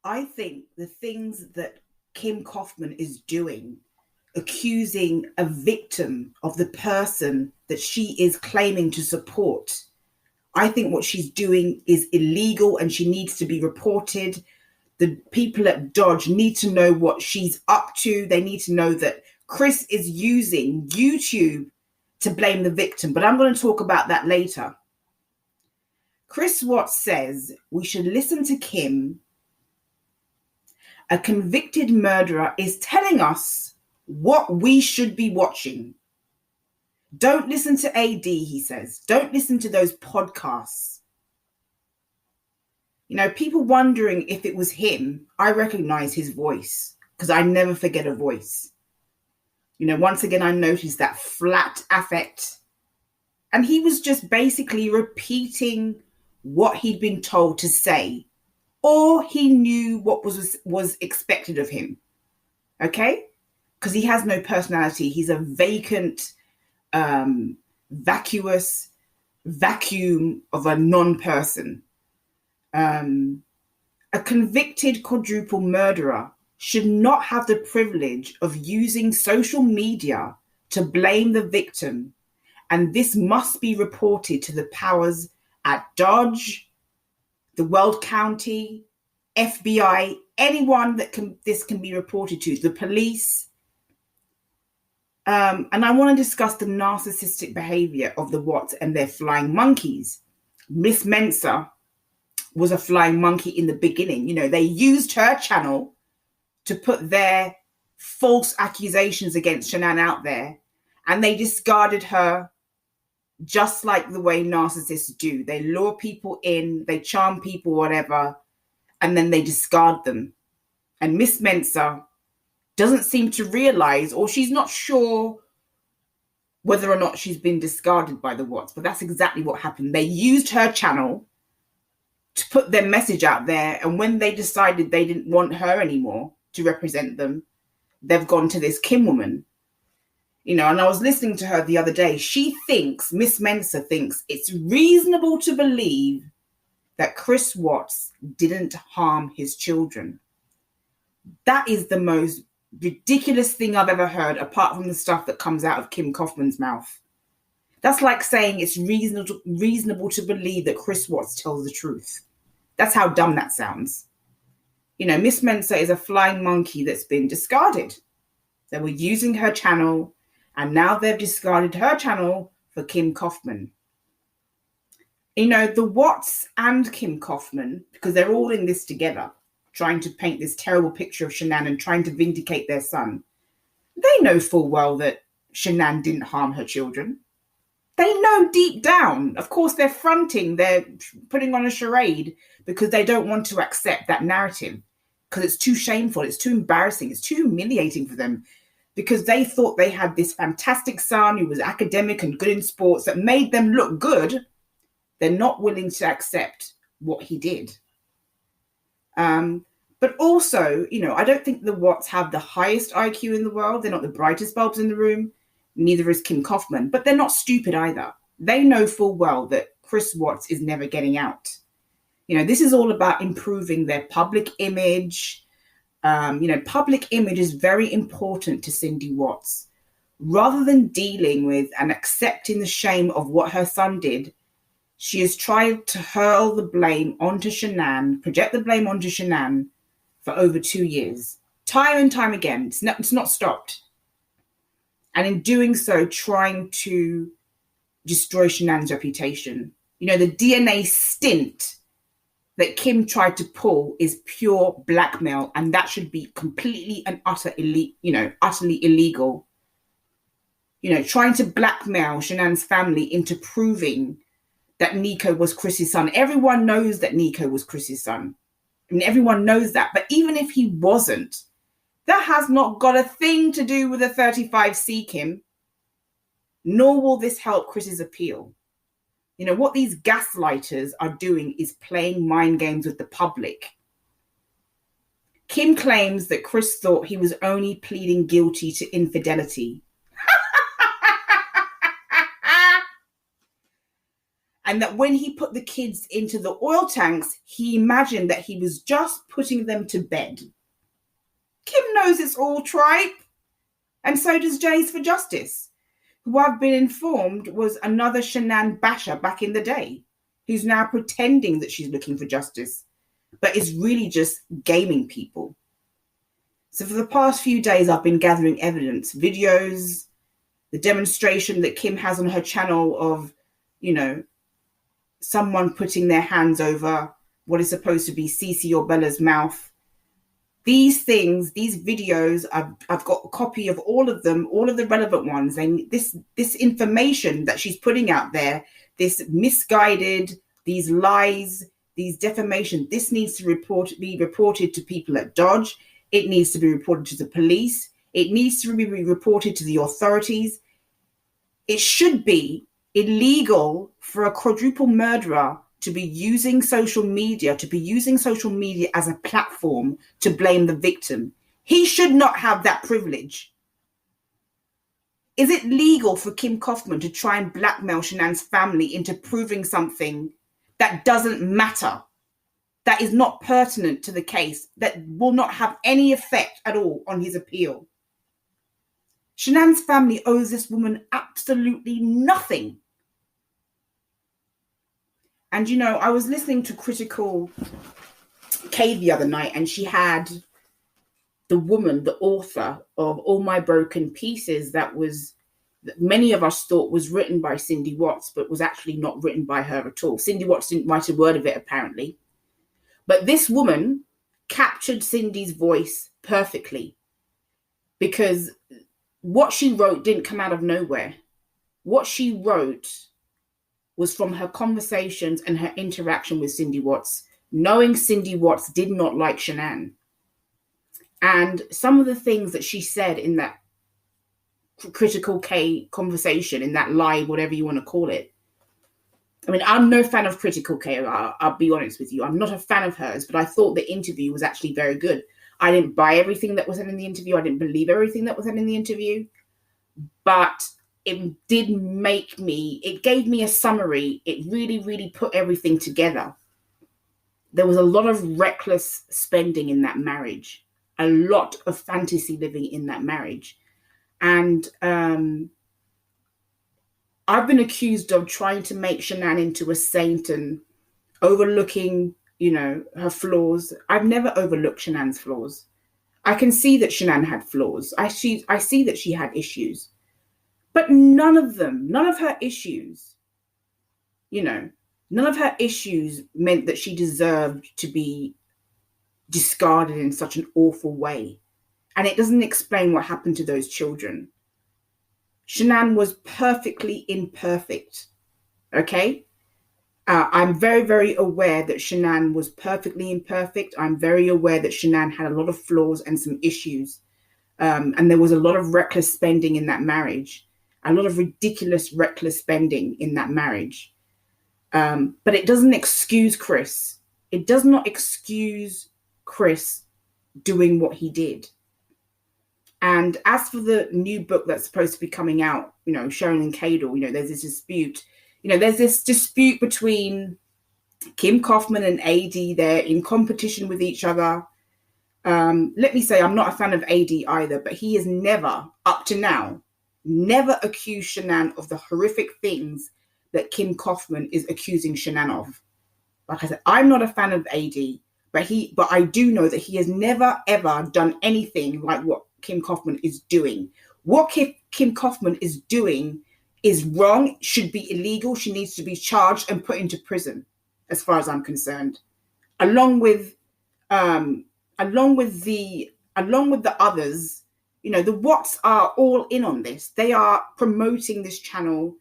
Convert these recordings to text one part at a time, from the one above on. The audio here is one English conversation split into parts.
I think the things that Kim Kaufman is doing, accusing a victim of the person that she is claiming to support, I think what she's doing is illegal and she needs to be reported. The people at Dodge need to know what she's up to. They need to know that Chris is using YouTube to blame the victim. But I'm going to talk about that later. Chris Watts says we should listen to Kim. A convicted murderer is telling us what we should be watching. Don't listen to AD, he says. Don't listen to those podcasts. You know, people wondering if it was him, I recognize his voice because I never forget a voice. You know, once again, I noticed that flat affect. And he was just basically repeating what he'd been told to say, or he knew what was expected of him. Okay? Because he has no personality. He's a vacant, vacuous vacuum of a non-person. A convicted quadruple murderer should not have the privilege of using social media to blame the victim. And this must be reported to the powers at Dodge, the Weld County, FBI, anyone that this can be reported to, the police. And I want to discuss the narcissistic behavior of the Watts and their flying monkeys. Miss Mensah was a flying monkey in the beginning. You know, they used her channel to put their false accusations against Shan'Ann out there, and they discarded her just like the way narcissists do. They lure people in, they charm people, whatever, and then they discard them. And Miss Mensah doesn't seem to realize, or she's not sure whether or not she's been discarded by the Watts, but that's exactly what happened. They used her channel to put their message out there, and when they decided they didn't want her anymore to represent them, they've gone to this Kim woman. You know, and I was listening to her the other day. She thinks, Miss Mensah thinks, it's reasonable to believe that Chris Watts didn't harm his children. That is the most ridiculous thing I've ever heard, apart from the stuff that comes out of Kim Kaufman's mouth. That's like saying it's reasonable to believe that Chris Watts tells the truth. That's how dumb that sounds. You know, Miss Mensah is a flying monkey that's been discarded. They were using her channel, and now they've discarded her channel for Kim Kaufman. You know, the Watts and Kim Kaufman, because they're all in this together, trying to paint this terrible picture of Shan'Ann and trying to vindicate their son. They know full well that Shan'Ann didn't harm her children. They know deep down. Of course, they're fronting, they're putting on a charade because they don't want to accept that narrative because it's too shameful, it's too embarrassing, it's too humiliating for them, because they thought they had this fantastic son who was academic and good in sports that made them look good. They're not willing to accept what he did. But also, you know, I don't think the Watts have the highest IQ in the world. They're not the brightest bulbs in the room. Neither is Kim Kaufman, but they're not stupid either. They know full well that Chris Watts is never getting out. You know, this is all about improving their public image. You know, public image is very important to Cindy Watts. Rather than dealing with and accepting the shame of what her son did, she has tried to hurl the blame onto Shan'Ann, project the blame onto Shan'Ann for over 2 years. Time and time again. It's not stopped. And in doing so, trying to destroy Shan'Ann's reputation. You know, the DNA stint that Kim tried to pull is pure blackmail, and that should be completely and utterly illegal. You know, trying to blackmail Shan'Ann's family into proving that Nico was Chris's son. Everyone knows that Nico was Chris's son. I mean, everyone knows that. But even if he wasn't, that has not got a thing to do with the 35C, Kim. Nor will this help Chris's appeal. You know, what these gaslighters are doing is playing mind games with the public. Kim claims that Chris thought he was only pleading guilty to infidelity. And that when he put the kids into the oil tanks, he imagined that he was just putting them to bed. Kim knows it's all tripe. And so does Jays for Justice, who I've been informed was another Shan'Ann basher back in the day, who's now pretending that she's looking for justice, but is really just gaming people. So for the past few days, I've been gathering evidence, videos, the demonstration that Kim has on her channel of, someone putting their hands over what is supposed to be Cece or Bella's mouth. These things, these videos, I've got a copy of all of them, all of the relevant ones. And this information that she's putting out there, this misguided, these lies, these defamation, this needs to be reported to people at Dodge. It needs to be reported to the police. It needs to be reported to the authorities. It should be illegal for a quadruple murderer to be using social media, as a platform to blame the victim. He should not have that privilege. Is it legal for Kim Kaufman to try and blackmail Shan'Ann's family into proving something that doesn't matter, that is not pertinent to the case, that will not have any effect at all on his appeal? Shan'Ann's family owes this woman absolutely nothing. And, I was listening to Critical K the other night, and she had the woman, the author of All My Broken Pieces, that many of us thought was written by Cindy Watts, but was actually not written by her at all. Cindy Watts didn't write a word of it, apparently. But this woman captured Cindy's voice perfectly, because what she wrote didn't come out of nowhere. What she wrote was from her conversations and her interaction with Cindy Watts, knowing Cindy Watts did not like Shan'Ann. And some of the things that she said in that Critical K conversation, in that live, whatever you want to call it. I mean, I'm no fan of Critical K, I'll be honest with you. I'm not a fan of hers, but I thought the interview was actually very good. I didn't buy everything that was said in the interview. I didn't believe everything that was said in the interview. But it gave me a summary. It really, really put everything together. There was a lot of reckless spending in that marriage, a lot of fantasy living in that marriage. And I've been accused of trying to make Shan'Ann into a saint and overlooking, her flaws. I've never overlooked Shan'Ann's flaws. I can see that Shan'Ann had flaws. I see that she had issues. But none of her issues, none of her issues meant that she deserved to be discarded in such an awful way. And it doesn't explain what happened to those children. Shan'Ann was perfectly imperfect, okay? I'm very, very aware that Shan'Ann was perfectly imperfect. I'm very aware that Shan'Ann had a lot of flaws and some issues. And there was a lot of reckless spending in that marriage. A lot of ridiculous, reckless spending in that marriage. But it doesn't excuse Chris. It does not excuse Chris doing what he did. And as for the new book that's supposed to be coming out, Sharon and Cadle, there's this dispute. There's this dispute between Kim Kaufman and AD. They're in competition with each other. Let me say, I'm not a fan of AD either, but he has never, up to now, never accused Shan'Ann of the horrific things that Kim Kaufman is accusing Shan'Ann of. Like I said, I'm not a fan of AD, but I do know that he has never, ever done anything like what Kim Kaufman is doing. What Kim Kaufman is doing is wrong, should be illegal. She needs to be charged and put into prison, as far as I'm concerned. Along with the others, the Watts are all in on this. They are promoting this channel.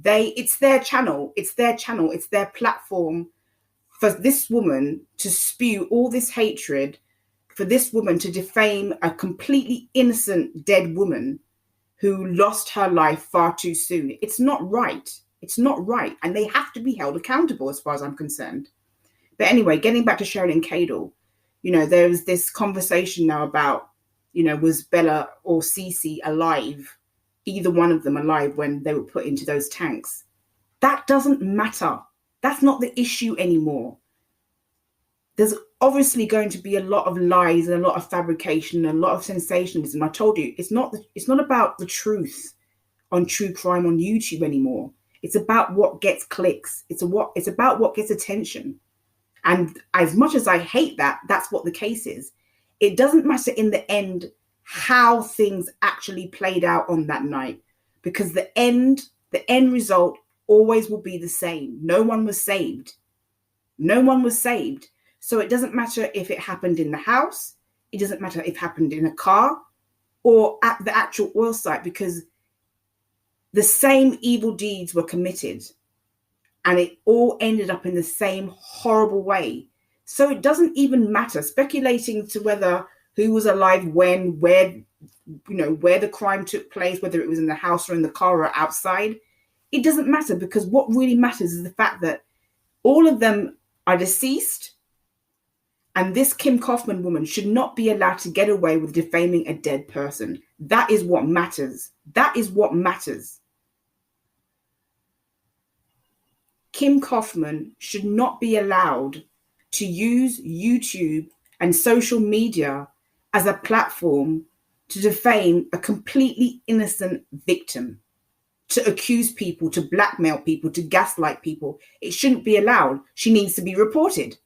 It's their channel. It's their platform for this woman to spew all this hatred, for this woman to defame a completely innocent dead woman who lost her life far too soon. It's not right. It's not right. And they have to be held accountable, as far as I'm concerned. But anyway, getting back to Sharon and Cadle, there was this conversation now about, was Bella or Cece alive, either one of them alive when they were put into those tanks? That doesn't matter. That's not the issue anymore. There's obviously going to be a lot of lies and a lot of fabrication and a lot of sensationalism. I told you, it's not about the truth on true crime on YouTube anymore. It's about what gets clicks. It's about what gets attention. And as much as I hate that, that's what the case is. It doesn't matter in the end how things actually played out on that night, because the end result always will be the same. No one was saved. No one was saved. So it doesn't matter if it happened in the house. It doesn't matter if it happened in a car or at the actual oil site, because the same evil deeds were committed and it all ended up in the same horrible way. So it doesn't even matter speculating to whether who was alive when, where the crime took place, whether it was in the house or in the car or outside. It doesn't matter, because what really matters is the fact that all of them are deceased, and this Kim Kaufman woman should not be allowed to get away with defaming a dead person. That is what matters. That is what matters. Kim Kaufman should not be allowed to use YouTube and social media as a platform to defame a completely innocent victim, to accuse people, to blackmail people, to gaslight people. It shouldn't be allowed. She needs to be reported.